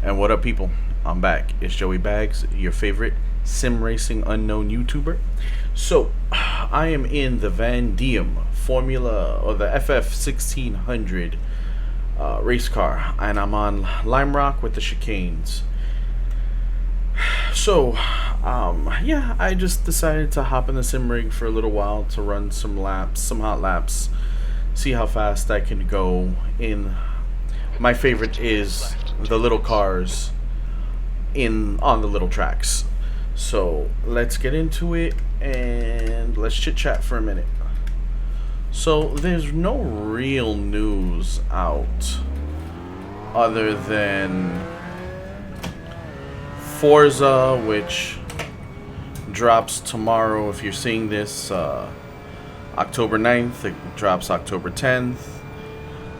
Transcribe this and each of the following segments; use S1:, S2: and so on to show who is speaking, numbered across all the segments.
S1: And what up, people? I'm back. It's Joey Bags, your favorite sim racing unknown YouTuber. So, I am in the Van Diem Formula, or the FF 1600 race car, and I'm on Lime Rock with the chicanes. So, yeah, I just decided to hop in the sim rig for a little while to run some laps, some hot laps, see how fast I can go in. My favorite is the little cars on the little tracks. So let's get into it and let's chit chat for a minute. So there's no real news out other than Forza, which drops tomorrow. If you're seeing this October 9th, it drops October 10th.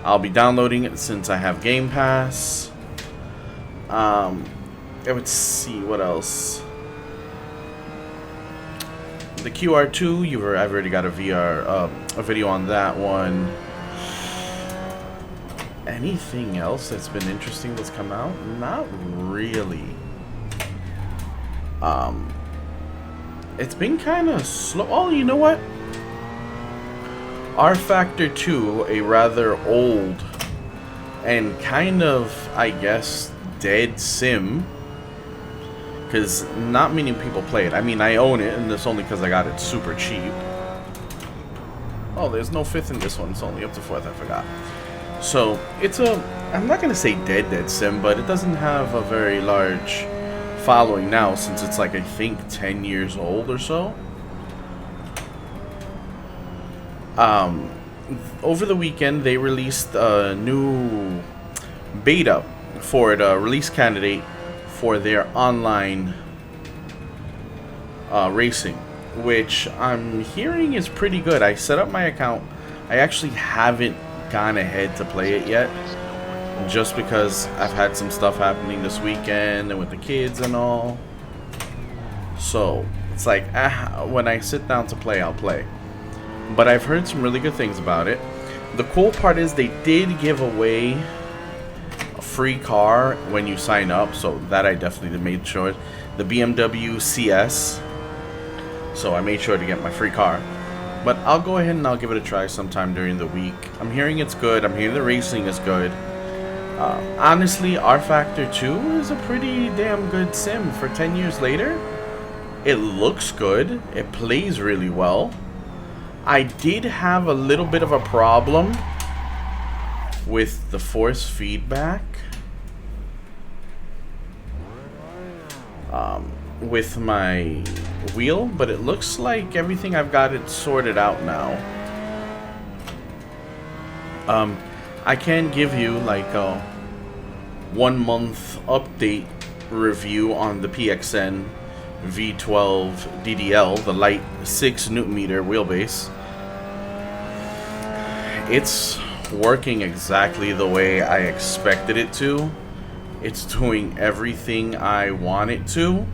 S1: I'll be downloading it since I have Game Pass. Let's see what else. The QR2, I've already got a video on that one. Anything else that's been interesting that's come out? Not really. It's been kind of slow. Oh, you know what? RFactor 2, a rather old and kind of, I guess, dead sim, because not many people play it. I mean, I own it, and that's only because I got it super cheap. Oh, there's no 5th in this one. It's only up to 4th. I forgot. So, it's I'm not going to say dead sim, but it doesn't have a very large following now, since it's like, I think, 10 years old or so. Over the weekend, they released a new beta for the release candidate for their online racing, which I'm hearing is pretty good. I set up my account. I actually haven't gone ahead to play it yet, just because I've had some stuff happening this weekend and with the kids and all. So it's like, when I sit down to play, I'll play. But I've heard some really good things about it. The cool part is they did give away a free car when you sign up, so that I definitely made sure. The BMW CS. So I made sure to get my free car. But I'll go ahead and I'll give it a try sometime during the week. I'm hearing it's good. I'm hearing the racing is good. Honestly, RFactor 2 is a pretty damn good sim for 10 years later. It looks good. It plays really well. I did have a little bit of a problem with the force feedback with my wheel, but it looks like everything I've got it sorted out now. I can give you like a 1 month update review on the PXN v12 DDL, the light 6 Nm wheelbase. It's working exactly the way I expected it to. It's doing everything I want it to.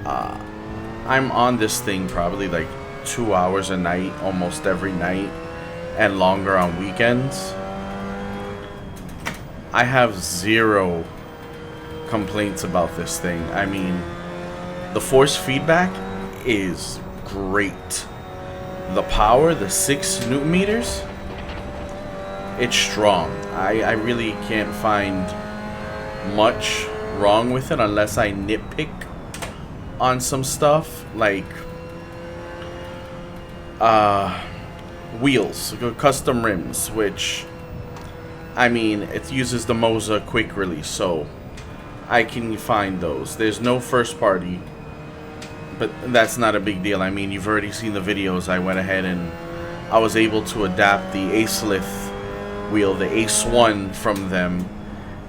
S1: I'm on this thing probably like 2 hours a night, almost every night, and longer on weekends. I have zero complaints about this thing. I mean, the force feedback is great. The power, the 6 Newton meters, it's strong. I really can't find much wrong with it unless I nitpick on some stuff, like wheels, custom rims, which, I mean, it uses the Moza quick release, so I can find those. There's no first party, but that's not a big deal. I mean, you've already seen the videos. I went ahead and I was able to adapt the Acelith wheel, the Ace 1 from them,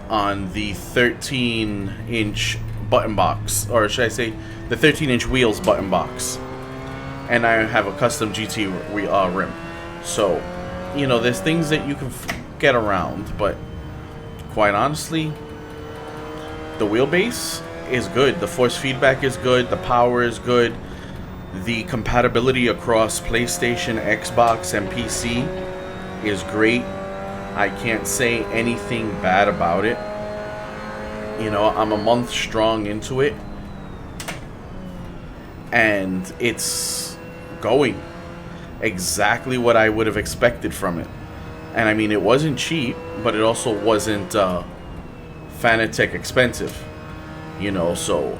S1: on the 13-inch button box, or should I say the 13-inch wheels button box. And I have a custom GT rim. So, you know, there's things that you can get around, but quite honestly, the wheelbase is good. The force feedback is good. The power is good. The compatibility across PlayStation, Xbox, and PC is great. I can't say anything bad about it. You know, I'm a month strong into it, and it's going exactly what I would have expected from it. And I mean, it wasn't cheap, but it also wasn't Fanatec expensive. You know, so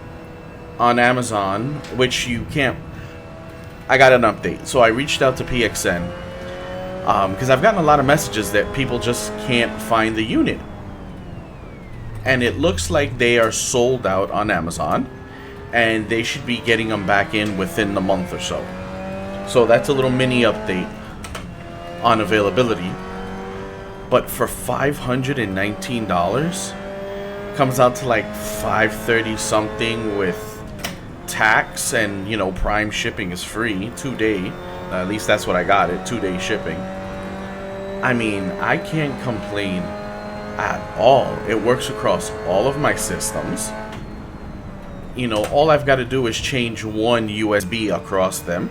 S1: on Amazon, which you can't, I got an update. So I reached out to PXN because I've gotten a lot of messages that people just can't find the unit. And it looks like they are sold out on Amazon, and they should be getting them back in within the month or so. So that's a little mini update on availability. But for $519, comes out to like $530 something with tax, and you know, Prime shipping is free 2-day. At least that's what I got, it 2-day shipping. I mean, I can't complain at all. It works across all of my systems. You know, all I've got to do is change one USB across them.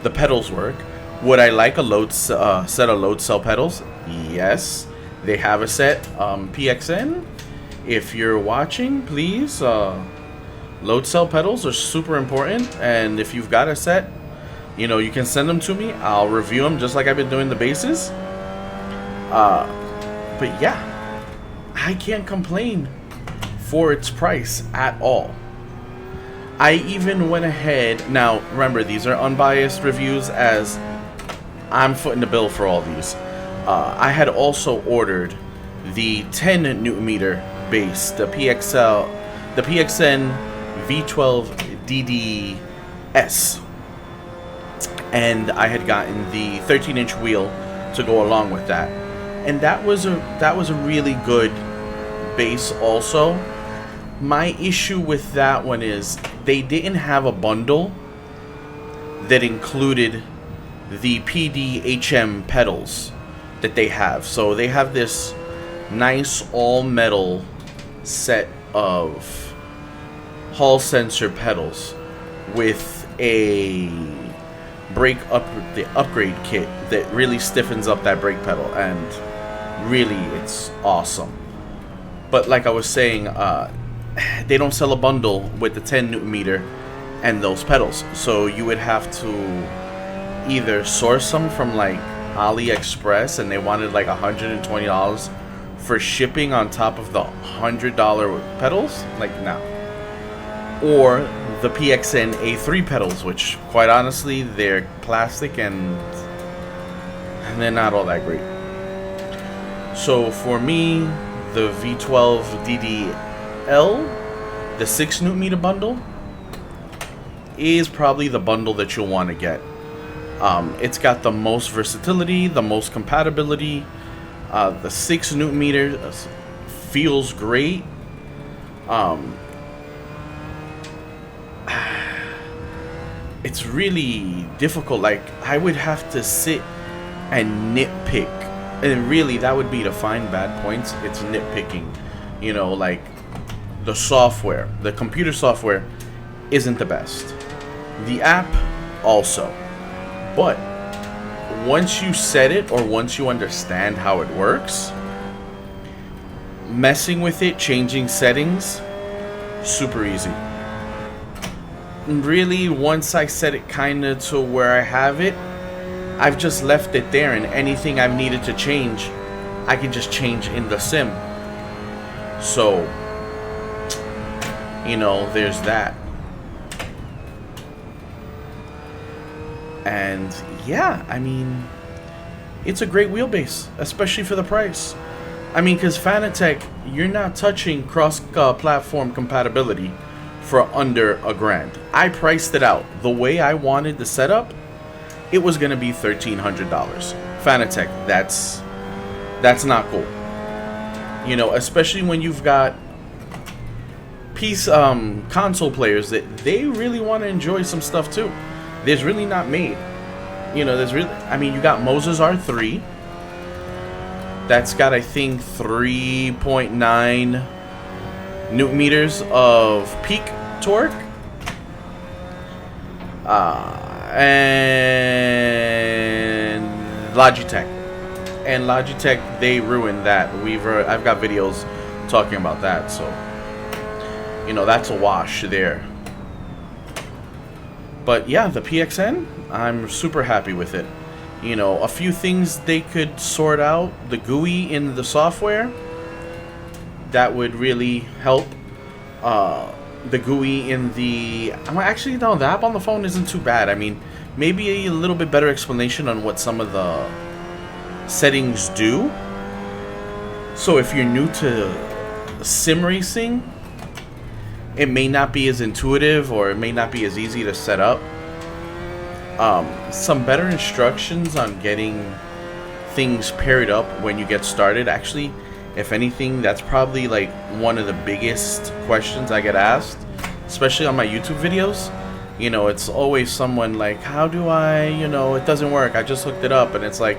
S1: The pedals work. Would I like a set of load cell pedals? Yes, they have a set. PXN, if you're watching, please. Load cell pedals are super important, and if you've got a set, you know, you can send them to me. I'll review them just like I've been doing the bases. But yeah, I can't complain for its price at all. I even went ahead. Now, remember, these are unbiased reviews, as I'm footing the bill for all these. I had also ordered the 10 Newton meter base, the PXN v12 DDS, and I had gotten the 13-inch wheel to go along with that, and that was a really good base also. My issue with that one is they didn't have a bundle that included the PDHM pedals that they have. So they have this nice all-metal set of Hall sensor pedals with a the upgrade kit that really stiffens up that brake pedal, and really it's awesome. But like I was saying, they don't sell a bundle with the 10 Newton meter and those pedals, so you would have to either source them from like AliExpress, and they wanted like $120 for shipping on top of the $100 pedals, like no. Or the PXN A3 pedals, which quite honestly they're plastic and they're not all that great. So for me, the V12 DDL, the 6 Newton meter bundle, is probably the bundle that you'll want to get. It's got the most versatility, the most compatibility. The 6 Newton meter feels great. It's really difficult. Like, I would have to sit and nitpick, and really that would be to find bad points. It's nitpicking, you know, like the software, the computer software isn't the best, the app also, but once you set it, or once you understand how it works, messing with it, changing settings, super easy. Really, once I set it kind of to where I have it, I've just left it there, and anything I've needed to change, I can just change in the sim. So, you know, there's that. And yeah, I mean, it's a great wheelbase, especially for the price. I mean, because Fanatec, you're not touching cross-platform compatibility for under $1,000. I priced it out the way I wanted the setup. It was gonna be $1,300. Fanatec, that's not cool. You know, especially when you've got console players that they really want to enjoy some stuff too. There's really not made. You know, there's really, I mean, you got Moses R3. That's got, I think, 3.9 Newton meters of peak torque. And Logitech. And Logitech, they ruined that. I've got videos talking about that, so you know, that's a wash there. But yeah, the PXN, I'm super happy with it. You know, a few things they could sort out. The GUI in the software, that would really help. The GUI in the... Actually, no, the app on the phone isn't too bad. I mean, maybe a little bit better explanation on what some of the settings do. So if you're new to sim racing, it may not be as intuitive, or it may not be as easy to set up. Some better instructions on getting things paired up when you get started. Actually, if anything, that's probably like one of the biggest questions I get asked, especially on my YouTube videos. You know, it's always someone like, how do I, you know, it doesn't work, I just hooked it up. And it's like,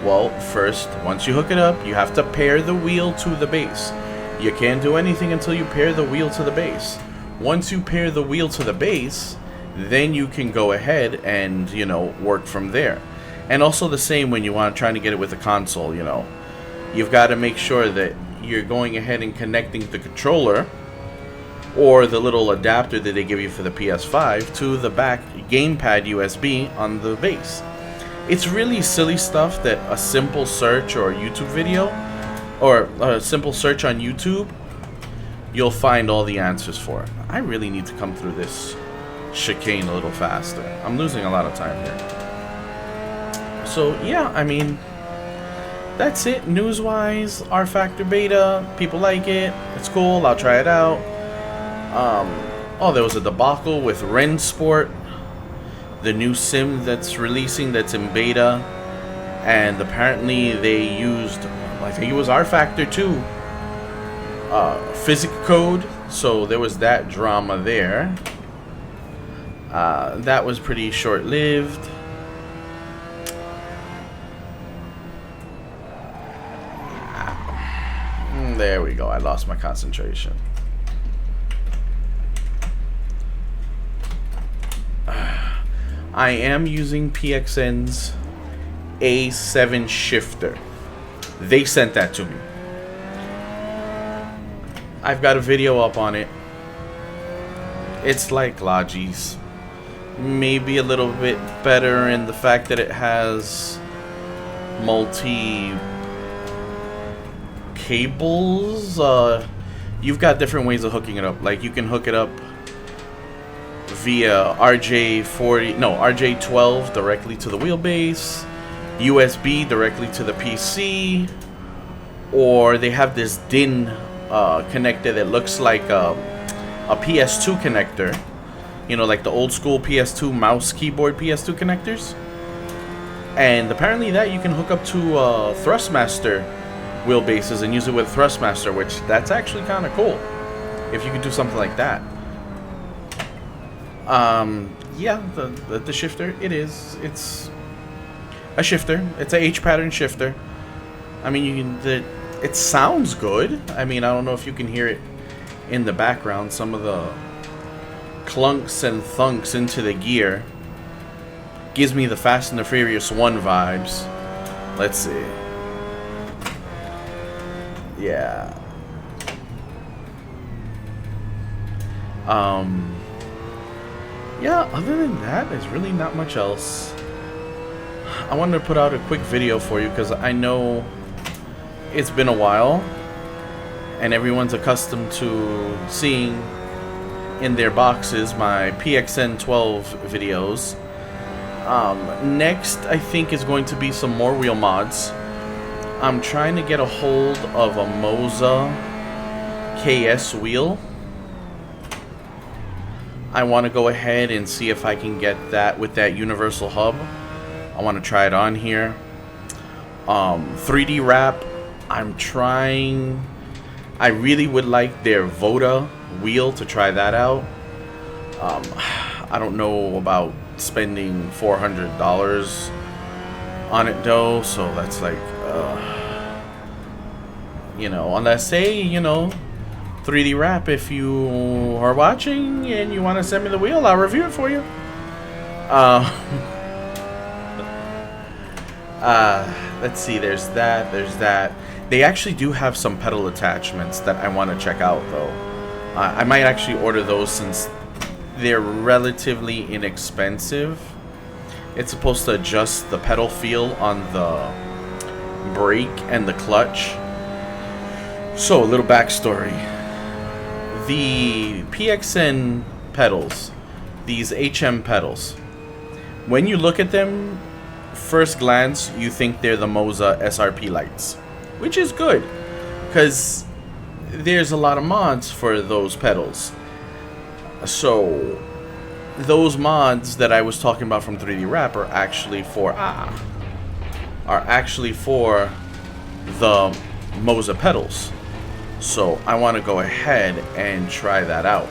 S1: well, first, once you hook it up, you have to pair the wheel to the base. You can't do anything until you pair the wheel to the base. Once you pair the wheel to the base, then you can go ahead and, you know, work from there. And also the same when you want to try to get it with the console, you know. You've got to make sure that you're going ahead and connecting the controller or the little adapter that they give you for the PS5 to the back gamepad USB on the base. It's really silly stuff that a simple search or a YouTube video, or a simple search on YouTube, you'll find all the answers for. I really need to come through this chicane a little faster. I'm losing a lot of time here. So yeah, I mean, that's it news-wise. RFactor beta, people like it. It's cool, I'll try it out. Oh, there was a debacle with Rennsport, the new sim that's releasing that's in beta. And apparently they used, I think it was RFactor too, physics code. So there was that drama there. That was pretty short-lived. There we go. I lost my concentration. I am using PXN's A7 shifter. They sent that to me. I've got a video up on it. It's like Logi's. Maybe a little bit better in the fact that it has multi cables. You've got different ways of hooking it up. Like you can hook it up via RJ12 directly to the wheelbase, USB directly to the PC, or they have this DIN connector that looks like a PS2 connector. You know, like the old school PS2 mouse keyboard PS2 connectors. And apparently that you can hook up to Thrustmaster wheelbases and use it with Thrustmaster, which that's actually kind of cool if you could do something like that. Yeah, the shifter, it's a shifter. It's a H pattern shifter. I mean, you can it sounds good. I mean, I don't know if you can hear it in the background, some of the clunks and thunks into the gear. Gives me the Fast and the Furious 1 vibes. Let's see. Yeah. Yeah, other than that, there's really not much else. I wanted to put out a quick video for you because I know it's been a while and everyone's accustomed to seeing in their boxes my PXN 12 videos. Next, I think, is going to be some more wheel mods. I'm trying to get a hold of a Moza KS wheel. I want to go ahead and see if I can get that with that universal hub. I want to try it on here. 3D wrap, I'm trying. I really would like their Voda wheel to try that out. I don't know about spending $400 on it though, so that's like, you know, unless, say, you know, 3D wrap, if you are watching and you want to send me the wheel, I'll review it for you. Let's see, there's that. They actually do have some pedal attachments that I want to check out though. I might actually order those since they're relatively inexpensive. It's supposed to adjust the pedal feel on the brake and the clutch. So, a little backstory. The PXN pedals, these HM pedals, when you look at them, first glance, you think they're the Moza SRP lights, which is good, because there's a lot of mods for those pedals. So, those mods that I was talking about from 3D Wrap are actually for the Moza pedals. So I want to go ahead and try that out.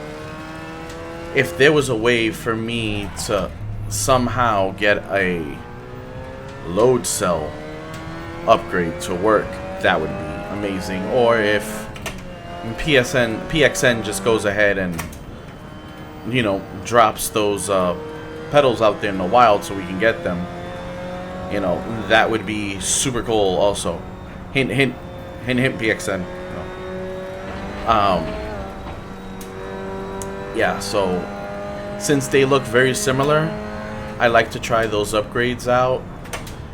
S1: If there was a way for me to somehow get a load cell upgrade to work, that would be amazing. Or if PXN just goes ahead and, you know, drops those pedals out there in the wild so we can get them, you know, that would be super cool also. Hint, hint, hint, hint, PXN. Yeah, so since they look very similar, I like to try those upgrades out.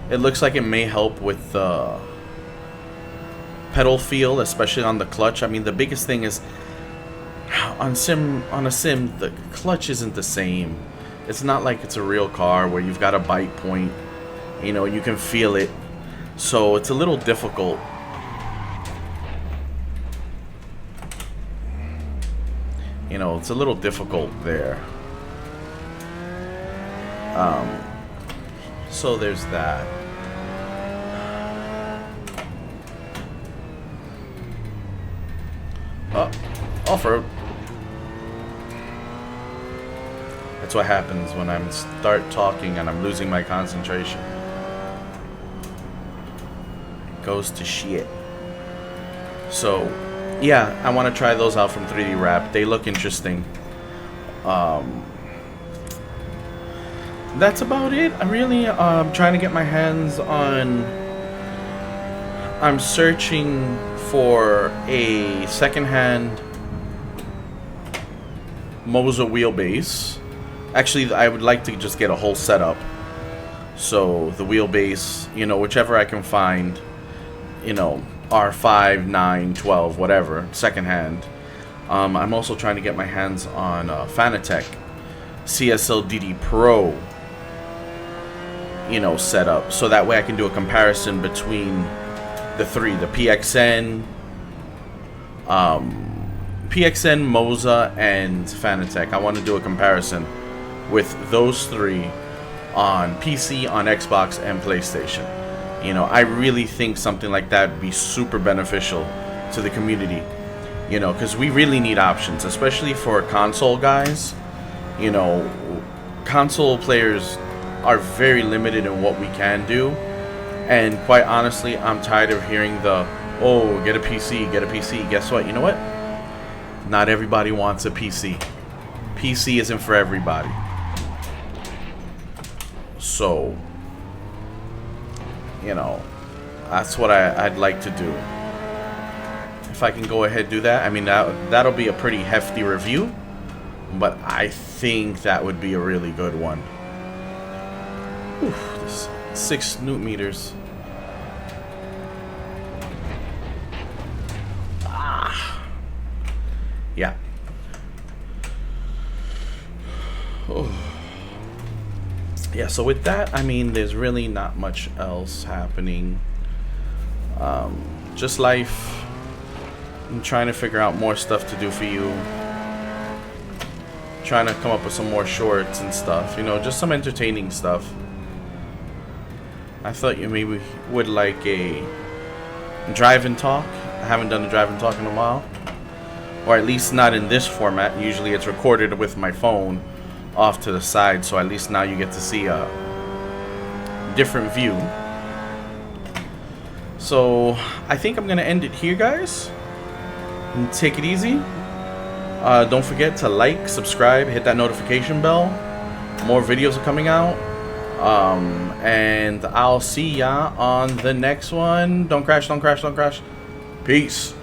S1: It looks like it may help with the pedal feel, especially on the clutch. I mean, the biggest thing is on a sim, the clutch isn't the same. It's not like it's a real car where you've got a bite point, you know, you can feel it. So it's a little difficult. You know, it's a little difficult there. So there's that. Oh, off-road. That's what happens when I start talking and I'm losing my concentration. It goes to shit. So, yeah, I want to try those out from 3D Wrap. They look interesting. That's about it. I really trying to get my hands on. I'm searching for a secondhand Moza wheelbase. Actually, I would like to just get a whole setup. So the wheelbase, you know, whichever I can find, you know, R5, 9, 12, whatever, secondhand. I'm also trying to get my hands on Fanatec CSL DD Pro, you know, setup, so that way I can do a comparison between the three, the PXN, Moza, and Fanatec. I want to do a comparison with those three on PC, on Xbox, and PlayStation. You know, I really think something like that would be super beneficial to the community. You know, because we really need options, especially for console guys. You know, console players are very limited in what we can do. And quite honestly, I'm tired of hearing the, oh, get a PC, get a PC. Guess what? You know what? Not everybody wants a PC. PC isn't for everybody. So, you know, that's what I'd like to do. If I can go ahead and do that, I mean, that'll be a pretty hefty review, but I think that would be a really good one. Oof, this 6 newton meters. Yeah. Oh. Yeah, so with that, I mean, there's really not much else happening. Just life. I'm trying to figure out more stuff to do for you. Trying to come up with some more shorts and stuff. You know, just some entertaining stuff. I thought you maybe would like a drive and talk. I haven't done a drive and talk in a while. Or at least not in this format. Usually it's recorded with my phone off to the side, so at least now you get to see a different view. So I think I'm gonna end it here, guys, and take it easy. Don't forget to like, subscribe, hit that notification bell. More videos are coming out, and I'll see ya on the next one. Don't crash, don't crash, don't crash. Peace.